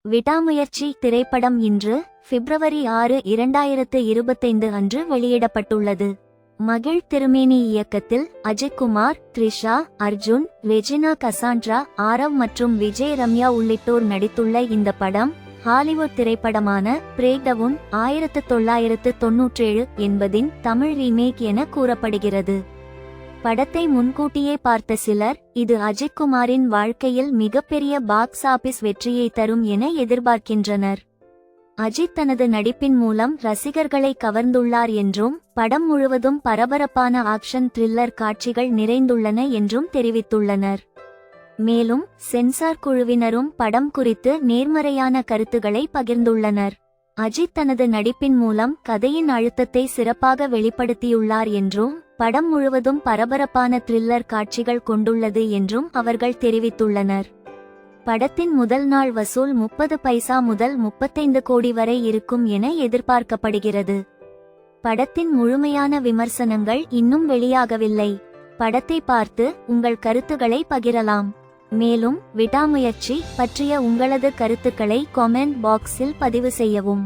விடாமுயற்சி திரைப்படம் இன்று பிப்ரவரி 6, 2025 அன்று வெளியிடப்பட்டுள்ளது. மகிழ் திருமேனி இயக்கத்தில் அஜய்குமார், த்ரிஷா, அர்ஜுன், ரெஜினா கசாண்ட்ரா, ஆரவ் மற்றும் விஜய் ரம்யா உள்ளிட்டோர் நடித்துள்ள இந்த படம் ஹாலிவுட் திரைப்படமான பிரேக்டவுன் 1997 என்பதின் தமிழ் ரீமேக் என கூறப்படுகிறது. படத்தை முன்கூட்டியே பார்த்த சிலர் இது அஜய்குமாரின் வாழ்க்கையில் மிகப்பெரிய பாக்ஸ் ஆபீஸ் வெற்றியை தரும் என எதிர்பார்க்கின்றனர். அஜித் தனது நடிப்பின் மூலம் ரசிகர்களை கவர்ந்துள்ளார் என்றும் படம் முழுவதும் பரபரப்பான ஆக்ஷன் த்ரில்லர் காட்சிகள் நிறைந்துள்ளன என்றும் தெரிவித்துள்ளனர். மேலும் சென்சார் குழுவினரும் படம் குறித்து நேர்மறையான கருத்துக்களை பகிர்ந்துள்ளனர். அஜித் தனது நடிப்பின் மூலம் கதையின் அழுத்தத்தை சிறப்பாக வெளிப்படுத்தியுள்ளார் என்றும் படம் முழுவதும் பரபரப்பான த்ரில்லர் காட்சிகள் கொண்டுள்ளது என்றும் அவர்கள் தெரிவித்துள்ளனர். படத்தின் முதல் நாள் வசூல் 30 பைசா முதல் 35 கோடி வரை இருக்கும் என எதிர்பார்க்கப்படுகிறது. படத்தின் முழுமையான விமர்சனங்கள் இன்னும் வெளியாகவில்லை. படத்தை பார்த்து உங்கள் கருத்துக்களை பகிரலாம். மேலும் விடாமுயற்சி பற்றிய உங்களது கருத்துக்களை கமெண்ட் பாக்ஸில் பதிவு செய்யவும்.